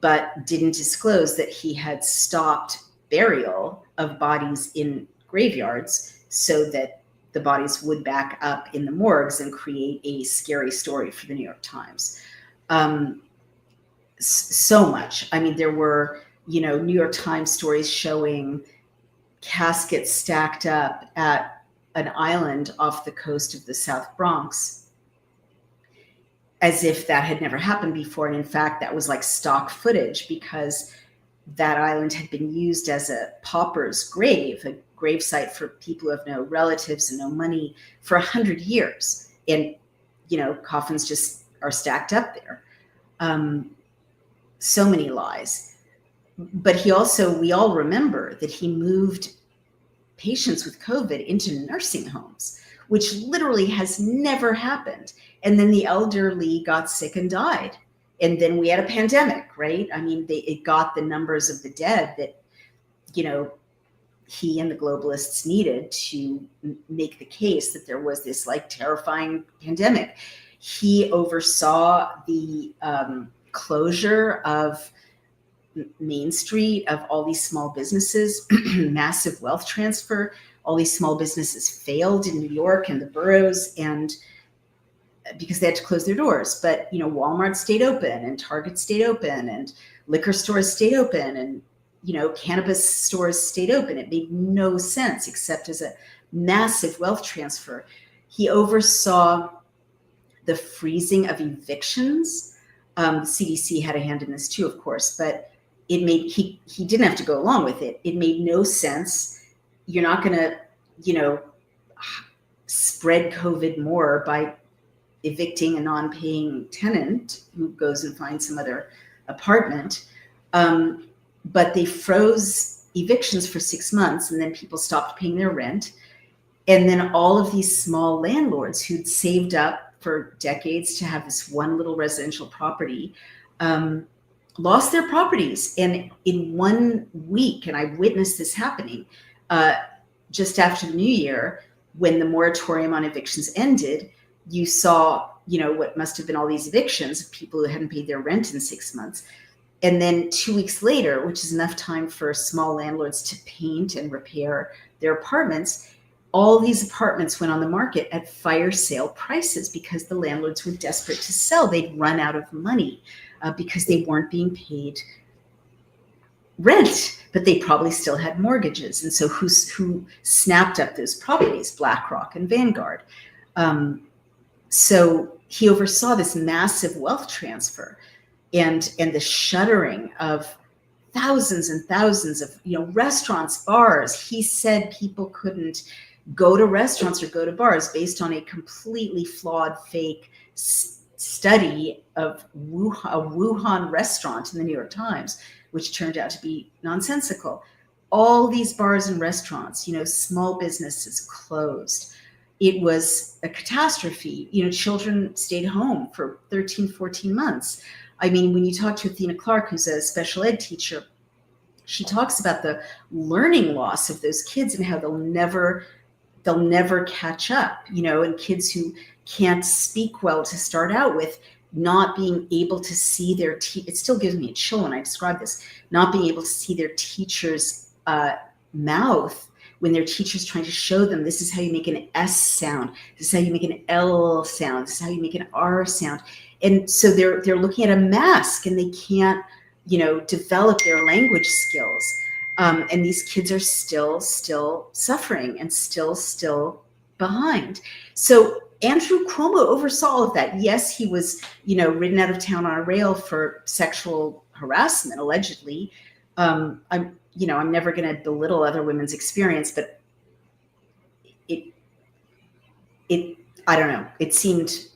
but didn't disclose that he had stopped burial of bodies in graveyards so that the bodies would back up in the morgues and create a scary story for the New York Times. So much. There were, New York Times stories showing caskets stacked up at an island off the coast of the South Bronx, as if that had never happened before. And in fact, that was like stock footage, because that island had been used as a pauper's grave, a grave site for people who have no relatives and no money for 100 years. And, coffins just are stacked up there. So many lies. But we all remember that he moved patients with COVID into nursing homes, which literally has never happened. And then the elderly got sick and died. And then we had a pandemic, right? It got the numbers of the dead that, he and the globalists needed to make the case that there was this like terrifying pandemic. He oversaw the closure of Main Street, of all these small businesses, massive wealth transfer. All these small businesses failed in New York and the boroughs, and because they had to close their doors. But, Walmart stayed open, and Target stayed open, and liquor stores stayed open, and, cannabis stores stayed open. It made no sense except as a massive wealth transfer. He oversaw the freezing of evictions. The CDC had a hand in this too, of course, but he didn't have to go along with it. It made no sense. You're not going to, spread COVID more by evicting a non-paying tenant who goes and finds some other apartment. But they froze evictions for 6 months, and then people stopped paying their rent. And then all of these small landlords who'd saved up for decades to have this one little residential property lost their properties. And in 1 week, and I witnessed this happening just after the new year, when the moratorium on evictions ended, you saw, what must have been all these evictions of people who hadn't paid their rent in 6 months. And then 2 weeks later, which is enough time for small landlords to paint and repair their apartments, all these apartments went on the market at fire sale prices because the landlords were desperate to sell. They'd run out of money because they weren't being paid rent, but they probably still had mortgages. And so who snapped up those properties? BlackRock and Vanguard. So he oversaw this massive wealth transfer. and the shuttering of thousands and thousands of restaurants, bars. He said people couldn't go to restaurants or go to bars based on a completely flawed, fake study of a Wuhan restaurant in the New York Times, which turned out to be nonsensical. All these bars and restaurants, small businesses closed. It was a catastrophe. Children stayed home for 13, 14 months. I mean, when you talk to Athena Clark, who's a special ed teacher, she talks about the learning loss of those kids and how they'll never catch up, and kids who can't speak well to start out with, not being able to see their it still gives me a chill when I describe this, not being able to see their teacher's mouth when their teacher's trying to show them, this is how you make an S sound, this is how you make an L sound, this is how you make an R sound. And so they're looking at a mask and they can't, develop their language skills. And these kids are still suffering and still behind. So Andrew Cuomo oversaw all of that. Yes, he was, ridden out of town on a rail for sexual harassment, allegedly. I'm never going to belittle other women's experience, but it I don't know. It seemed,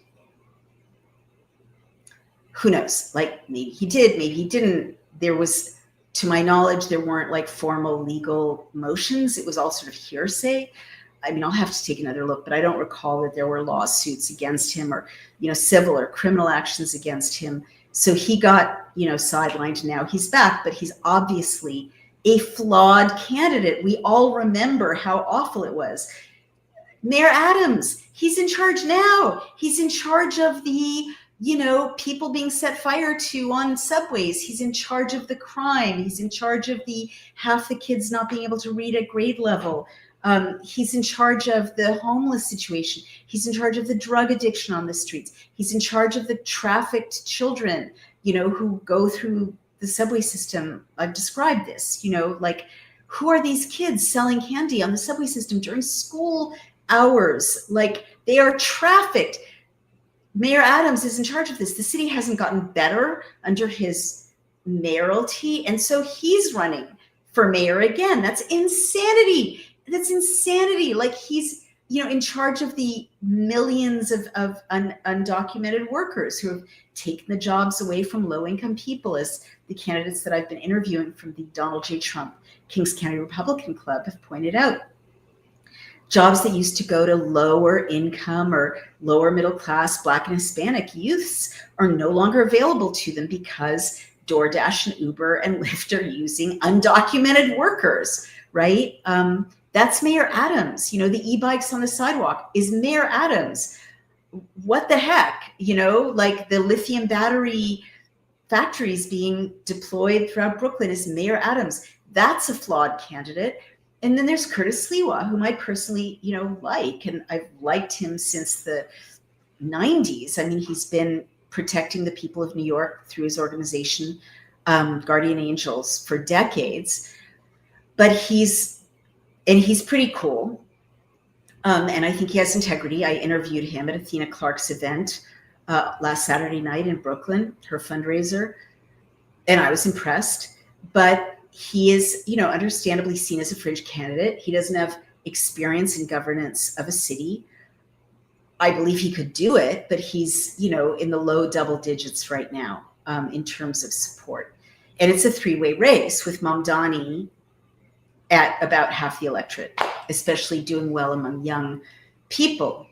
who knows? Like, maybe he did, maybe he didn't. There was, to my knowledge, there weren't like formal legal motions. It was all sort of hearsay. I mean, I'll have to take another look, but I don't recall that there were lawsuits against him or, civil or criminal actions against him. So he got, sidelined. Now he's back, but he's obviously a flawed candidate. We all remember how awful it was. Mayor Adams, he's in charge now. He's in charge of the, people being set fire to on subways. He's in charge of the crime. He's in charge of the half the kids not being able to read at grade level. He's in charge of the homeless situation. He's in charge of the drug addiction on the streets. He's in charge of the trafficked children, who go through the subway system. I've described this, who are these kids selling candy on the subway system during school hours? Like, they are trafficked. Mayor Adams is in charge of this. The city hasn't gotten better under his mayoralty, and so he's running for mayor again. That's insanity. Like, he's, in charge of the millions of undocumented workers who have taken the jobs away from low-income people, as the candidates that I've been interviewing from the Donald J. Trump Kings County Republican Club have pointed out. Jobs that used to go to lower income or lower middle class Black and Hispanic youths are no longer available to them because DoorDash and Uber and Lyft are using undocumented workers, right? That's Mayor Adams. The e-bikes on the sidewalk is Mayor Adams. What the heck? Like the lithium battery factories being deployed throughout Brooklyn is Mayor Adams. That's a flawed candidate. And then there's Curtis Sliwa, whom I personally, like, and I've liked him since the 90s. I mean, he's been protecting the people of New York through his organization, Guardian Angels, for decades. But he's pretty cool. And I think he has integrity. I interviewed him at Athena Clark's event last Saturday night in Brooklyn, her fundraiser, and I was impressed. But he is, understandably seen as a fringe candidate. He doesn't have experience in governance of a city. I believe he could do it, but he's, in the low double digits right now in terms of support. And it's a three-way race with Mamdani at about half the electorate, especially doing well among young people.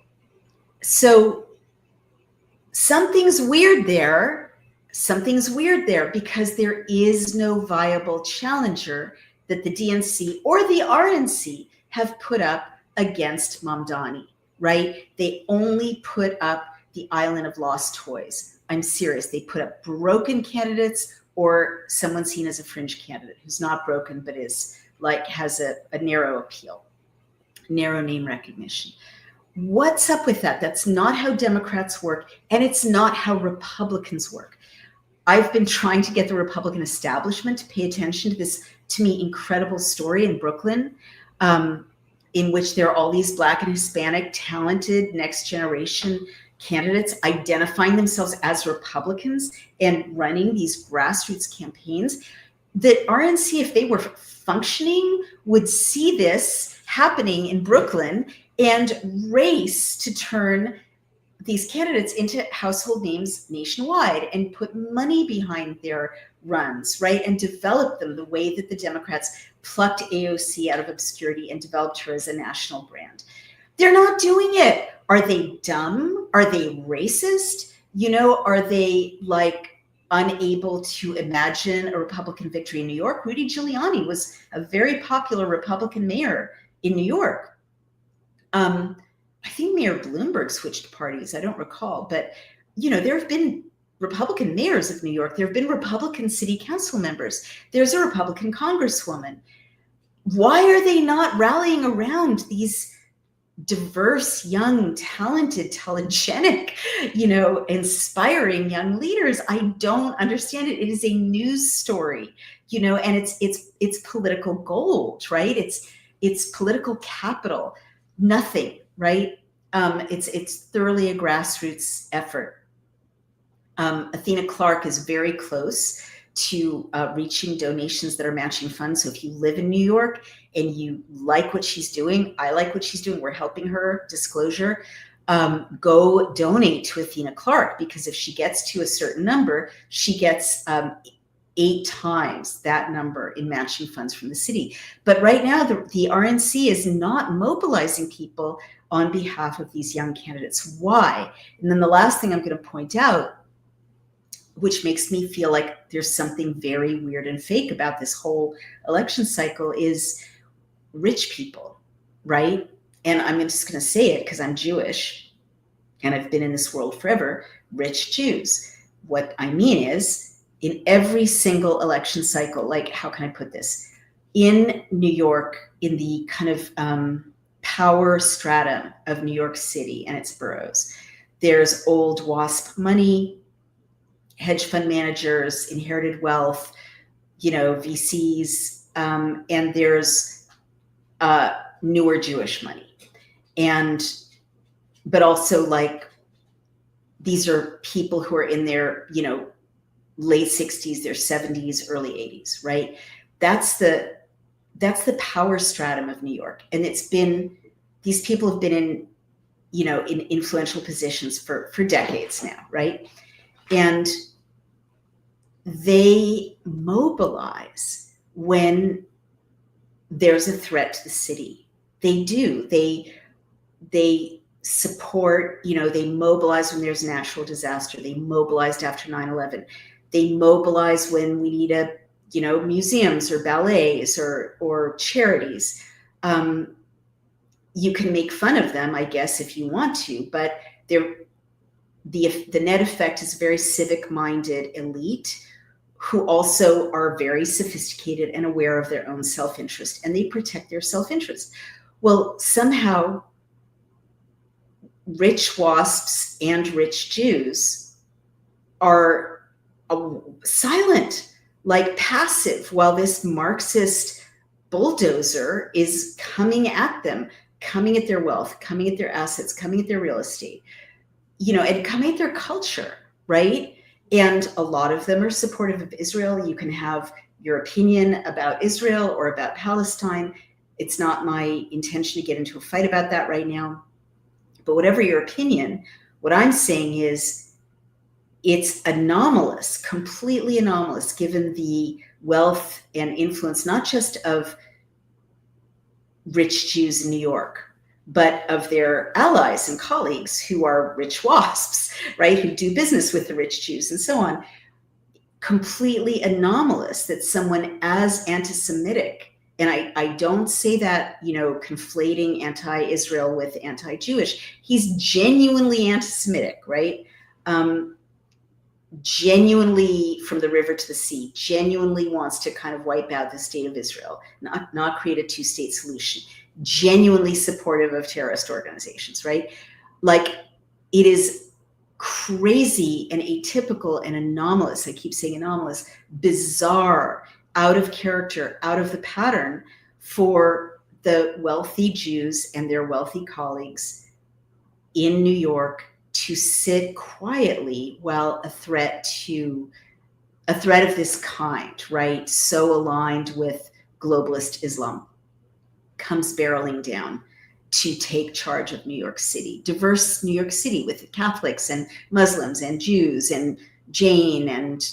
So something's weird there. Because there is no viable challenger that the DNC or the RNC have put up against Mamdani, right? They only put up the island of lost toys. I'm serious. They put up broken candidates or someone seen as a fringe candidate who's not broken, but is has a narrow appeal, narrow name recognition. What's up with that? That's not how Democrats work, and it's not how Republicans work. I've been trying to get the Republican establishment to pay attention to this, to me, incredible story in Brooklyn, in which there are all these Black and Hispanic, talented, next generation candidates identifying themselves as Republicans and running these grassroots campaigns. The RNC, if they were functioning, would see this happening in Brooklyn and race to turn these candidates into household names nationwide and put money behind their runs, right? And develop them the way that the Democrats plucked AOC out of obscurity and developed her as a national brand. They're not doing it. Are they dumb? Are they racist? Are they unable to imagine a Republican victory in New York? Rudy Giuliani was a very popular Republican mayor in New York. I think Mayor Bloomberg switched parties. I don't recall, but there have been Republican mayors of New York. There have been Republican city council members. There's a Republican congresswoman. Why are they not rallying around these diverse, young, talented, telegenic, inspiring young leaders? I don't understand it. It is a news story, and it's political gold, right? It's political capital. Nothing, right? It's thoroughly a grassroots effort. Athena Clark is very close to reaching donations that are matching funds. So if you live in New York and you like what she's doing, I like what she's doing, we're helping her, disclosure, go donate to Athena Clark, because if she gets to a certain number, she gets 8 times that number in matching funds from the city. But right now, the RNC is not mobilizing people on behalf of these young candidates. Why? And then the last thing I'm going to point out, which makes me feel like there's something very weird and fake about this whole election cycle, is rich people, right? And I'm just going to say it because I'm Jewish and I've been in this world forever, rich Jews. What I mean is, in every single election cycle, how can I put this? In New York, in the kind of power stratum of New York City and its boroughs, there's old WASP money, hedge fund managers, inherited wealth, VCs, and there's newer Jewish money. But also these are people who are in their, late 60s, their 70s, early 80s, right? That's the power stratum of New York. And these people have been in, in influential positions for decades now, right? And they mobilize when there's a threat to the city. They do. They support, they mobilize when there's a natural disaster. They mobilized after 9/11. They mobilize when we need museums or ballets or charities. You can make fun of them, I guess, if you want to, but the net effect is a very civic-minded elite who also are very sophisticated and aware of their own self-interest, and they protect their self-interest. Well, somehow rich WASPs and rich Jews are silent, passive, while this Marxist bulldozer is coming at them, coming at their wealth, coming at their assets, coming at their real estate, and coming at their culture, right? And a lot of them are supportive of Israel. You can have your opinion about Israel or about Palestine. It's not my intention to get into a fight about that right now. But whatever your opinion, what I'm saying is it's anomalous, completely anomalous, given the wealth and influence, not just of rich Jews in New York, but of their allies and colleagues who are rich WASPs, right, who do business with the rich Jews and so on. Completely anomalous that someone as anti-Semitic, and I don't say that, conflating anti-Israel with anti-Jewish. He's genuinely anti-Semitic, right? Genuinely, from the river to the sea, genuinely wants to kind of wipe out the state of Israel, not create a 2-state solution. Genuinely supportive of terrorist organizations, right? It is crazy and atypical and anomalous. I keep saying anomalous, bizarre, out of character, out of the pattern for the wealthy Jews and their wealthy colleagues in New York to sit quietly while a threat of this kind, right, so aligned with globalist Islam, comes barreling down to take charge of New York City, diverse New York City with Catholics and Muslims and Jews and Jain and,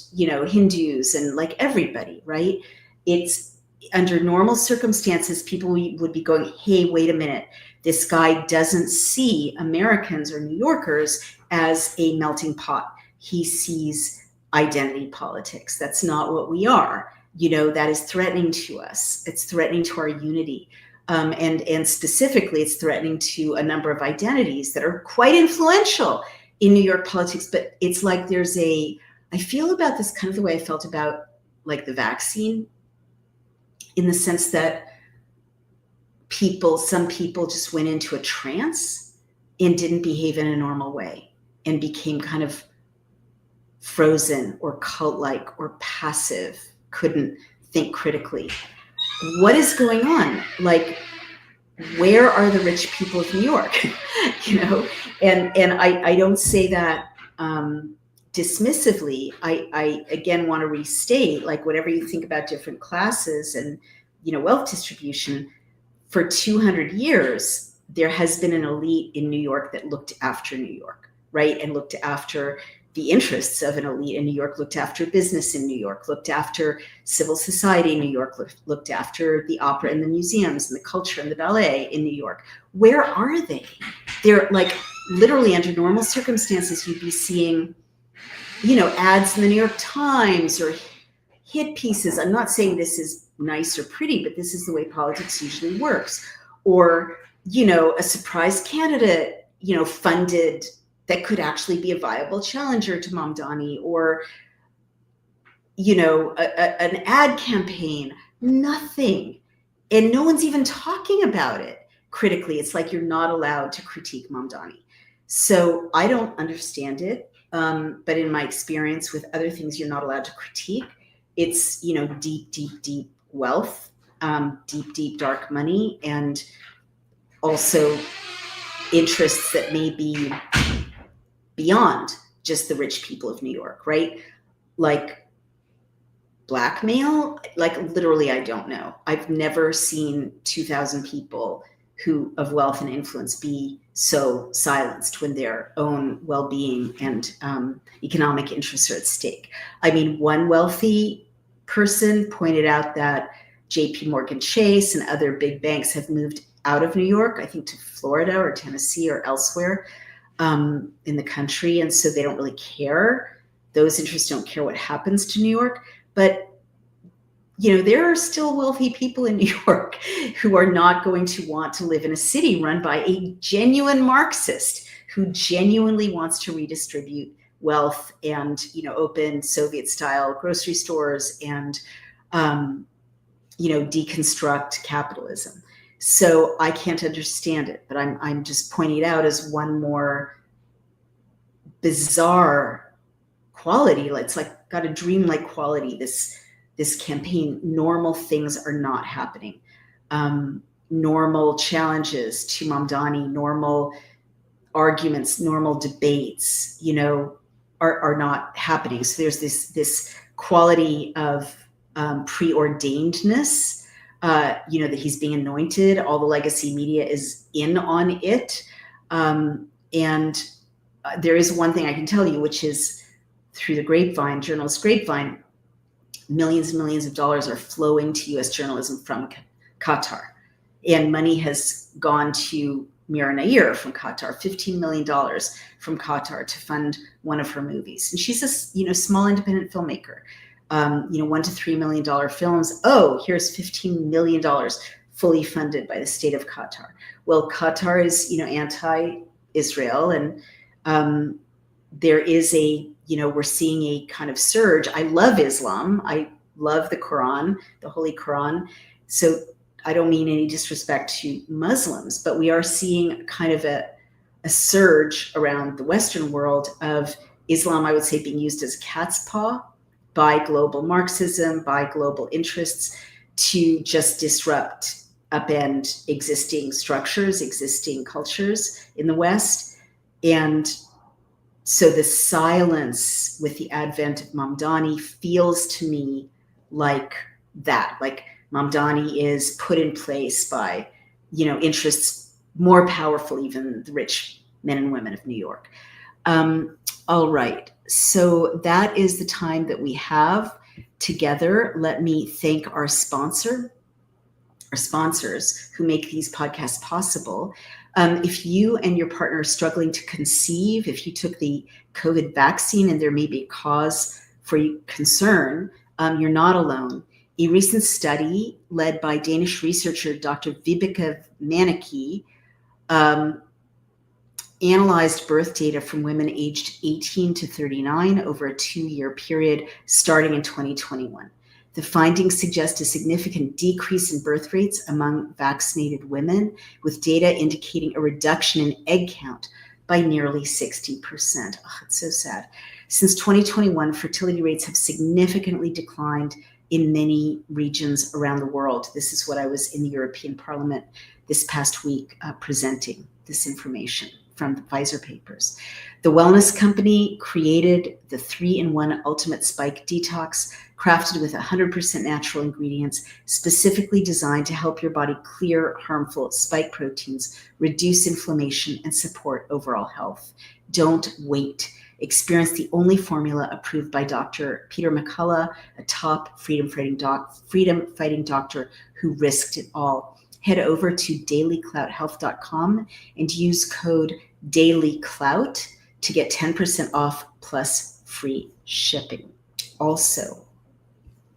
Hindus and like everybody, right? It's under normal circumstances, people would be going, hey, wait a minute. This guy doesn't see Americans or New Yorkers as a melting pot. He sees identity politics. That's not what we are. That is threatening to us. It's threatening to our unity. And specifically, it's threatening to a number of identities that are quite influential in New York politics. But it's like I feel about this kind of the way I felt about like the vaccine, in the sense that some people just went into a trance and didn't behave in a normal way and became kind of frozen or cult-like or passive, couldn't think critically. What is going on? Like, where are the rich people of New York? And I don't say that dismissively. I again want to restate, like, whatever you think about different classes and wealth distribution, for 200 years there has been an elite in New York that looked after New York, right, and looked after the interests of an elite in New York, looked after business in New York, looked after civil society in New York, looked after the opera and the museums and the culture and the ballet in New York. Where are they? They're like, literally under normal circumstances, you'd be seeing, ads in the New York Times or hit pieces. I'm not saying this is nice or pretty, but this is the way politics usually works. Or, a surprise candidate, funded, that could actually be a viable challenger to Mamdani, or, an ad campaign. Nothing. And no one's even talking about it critically. It's like you're not allowed to critique Mamdani. So I don't understand it. But in my experience with other things you're not allowed to critique, it's, deep, deep, deep wealth, deep, deep, dark money, and also interests that may be beyond just the rich people of New York, right? Like blackmail, like literally, I don't know. I've never seen 2,000 people who of wealth and influence be so silenced when their own well-being and economic interests are at stake. I mean, one wealthy person pointed out that JP Morgan Chase and other big banks have moved out of New York, I think to Florida or Tennessee or elsewhere in the country. And so they don't really care. Those interests don't care what happens to New York. But, there are still wealthy people in New York who are not going to want to live in a city run by a genuine Marxist who genuinely wants to redistribute wealth and, open Soviet-style grocery stores and, deconstruct capitalism. So I can't understand it, but I'm just pointing it out as one more bizarre quality. It's like got a dreamlike quality. This campaign, normal things are not happening. Normal challenges to Mamdani, normal arguments, normal debates, are not happening. So there's this quality of preordainedness. That he's being anointed. All the legacy media is in on it. And there is one thing I can tell you, which is through the grapevine, journalist grapevine, millions and millions of dollars are flowing to U.S. journalism from Qatar. And money has gone to Mira Nair from Qatar, $15 million from Qatar to fund one of her movies. And she's a small independent filmmaker. $1 to $3 million films. Oh, here's $15 million fully funded by the state of Qatar. Well, Qatar is, anti-Israel, and there is we're seeing a kind of surge. I love Islam. I love the Quran, the Holy Quran. So I don't mean any disrespect to Muslims, but we are seeing kind of a surge around the Western world of Islam, I would say, being used as a cat's paw by global Marxism, by global interests, to just disrupt, upend existing structures, existing cultures in the West. And So the silence with the advent of Mamdani feels to me like that, like Mamdani is put in place by, interests more powerful even than the rich men and women of New York. All right, so that is the time that we have together. Let me thank our sponsors who make these podcasts possible. If you and your partner are struggling to conceive, if you took the COVID vaccine and there may be a cause for concern, you're not alone. A recent study led by Danish researcher Dr. Vibeke Manniche analyzed birth data from women aged 18 to 39 over a 2-year period starting in 2021. The findings suggest a significant decrease in birth rates among vaccinated women, with data indicating a reduction in egg count by nearly 60%. Oh, it's so sad. Since 2021, fertility rates have significantly declined in many regions around the world. This is what I was in the European Parliament this past week presenting this information from the Pfizer papers. The wellness company created the 3-in-1 Ultimate Spike Detox, crafted with 100% natural ingredients, specifically designed to help your body clear harmful spike proteins, reduce inflammation, and support overall health. Don't wait. Experience the only formula approved by Dr. Peter McCullough, a top freedom-fighting doctor who risked it all. Head over to dailyclouthealth.com and use code DailyClout to get 10% off plus free shipping. Also,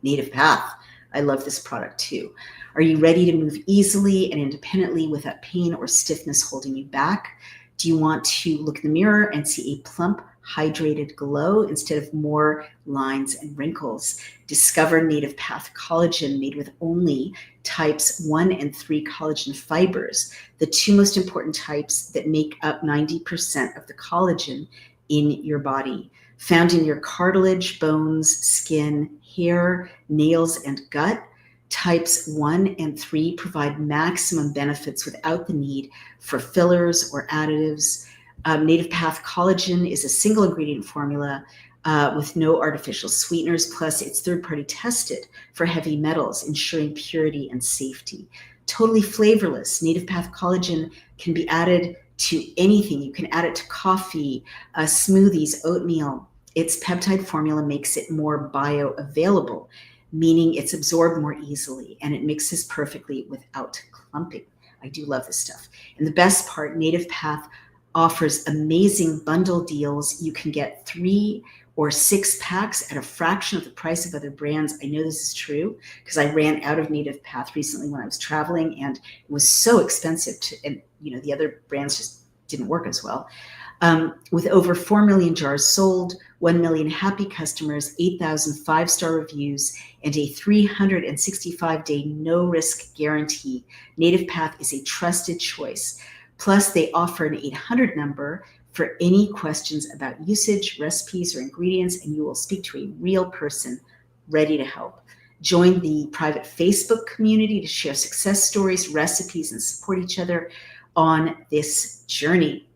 Native Path. I love this product too. Are you ready to move easily and independently without pain or stiffness holding you back? Do you want to look in the mirror and see a plump, hydrated glow instead of more lines and wrinkles? Discover Native Path Collagen, made with only types 1 and 3 collagen fibers, the 2 most important types that make up 90% of the collagen in your body. Found in your cartilage, bones, skin, hair, nails, and gut, types 1 and 3 provide maximum benefits without the need for fillers or additives. Native Path Collagen is a single ingredient formula with no artificial sweeteners, plus it's third-party tested for heavy metals, ensuring purity and safety. Totally flavorless. Native Path Collagen can be added to anything. You can add it to coffee, smoothies, oatmeal. Its peptide formula makes it more bioavailable, meaning it's absorbed more easily, and it mixes perfectly without clumping. I do love this stuff. And the best part, Native Path offers amazing bundle deals. You can get 3 or 6 packs at a fraction of the price of other brands. I know this is true because I ran out of Native Path recently when I was traveling, and it was so expensive and the other brands just didn't work as well. With over 4 million jars sold, 1 million happy customers, 8,000 5-star reviews, and a 365-day no-risk guarantee, Native Path is a trusted choice. Plus, they offer an 800 number for any questions about usage, recipes, or ingredients, and you will speak to a real person ready to help. Join the private Facebook community to share success stories, recipes, and support each other on this journey.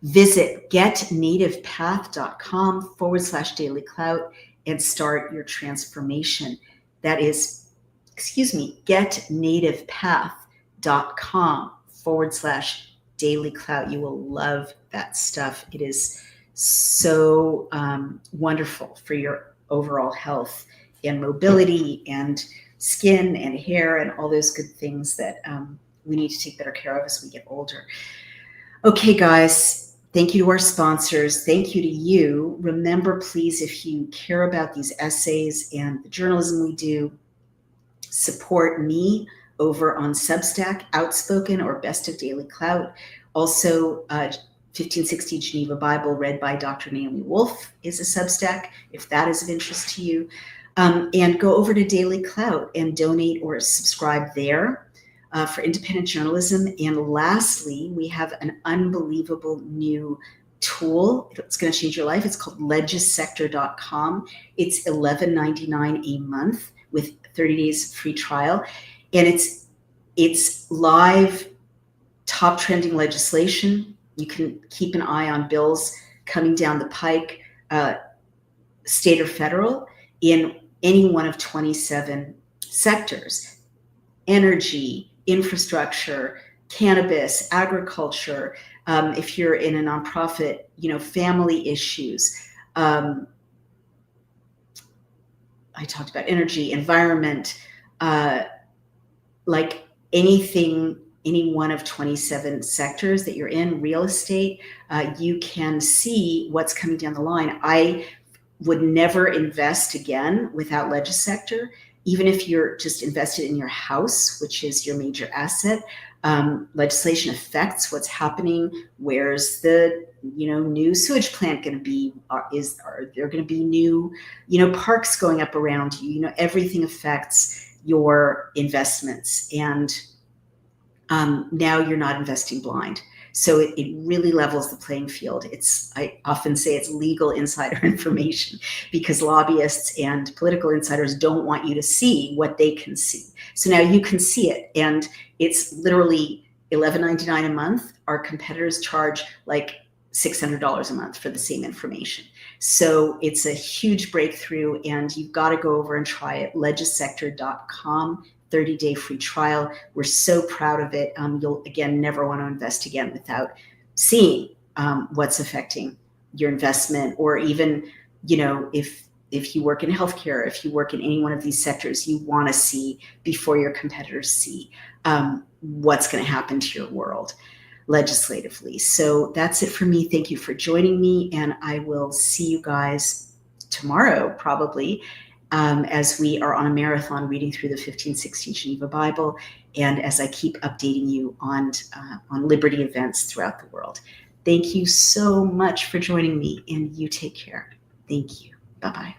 Visit getnativepath.com/dailyclout and start your transformation. That is, getnativepath.com/dailyclout. You will love that stuff. It is so wonderful for your overall health and mobility and skin and hair and all those good things that we need to take better care of as we get older. Okay, guys. Thank you to our sponsors. Thank you to you. Remember, please, if you care about these essays and the journalism we do, support me over on Substack, Outspoken or Best of Daily Clout. Also, 1560 Geneva Bible, read by Dr. Naomi Wolf, is a Substack, if that is of interest to you. And go over to Daily Clout and donate or subscribe there. For independent journalism. And lastly, we have an unbelievable new tool. It's going to change your life. It's called legisector.com. It's $11.99 a month with 30 days free trial. And it's live top trending legislation. You can keep an eye on bills coming down the pike, state or federal, in any one of 27 sectors: energy, infrastructure, cannabis, agriculture. If you're in a nonprofit, family issues. I talked about energy, environment, like anything, any one of 27 sectors that you're in, real estate, you can see what's coming down the line. I would never invest again without legisector, even if you're just invested in your house, which is your major asset. Legislation affects what's happening. Where's the new sewage plant going to be? Are there going to be new parks going up around you? Everything affects your investments, and now you're not investing blind. So it really levels the playing field. I often say it's legal insider information, because lobbyists and political insiders don't want you to see what they can see. So now you can see it, and it's literally $11.99 a month. Our competitors charge like $600 a month for the same information. So it's a huge breakthrough, and you've got to go over and try it. Legisector.com. 30-day free trial. We're so proud of it. You'll, again, never want to invest again without seeing what's affecting your investment. Or even, if you work in healthcare, if you work in any one of these sectors, you want to see before your competitors see what's going to happen to your world legislatively. So that's it for me. Thank you for joining me, and I will see you guys tomorrow, probably, as we are on a marathon reading through the 1516 Geneva Bible, and as I keep updating you on liberty events throughout the world. Thank you so much for joining me, and you take care. Thank you. Bye-bye.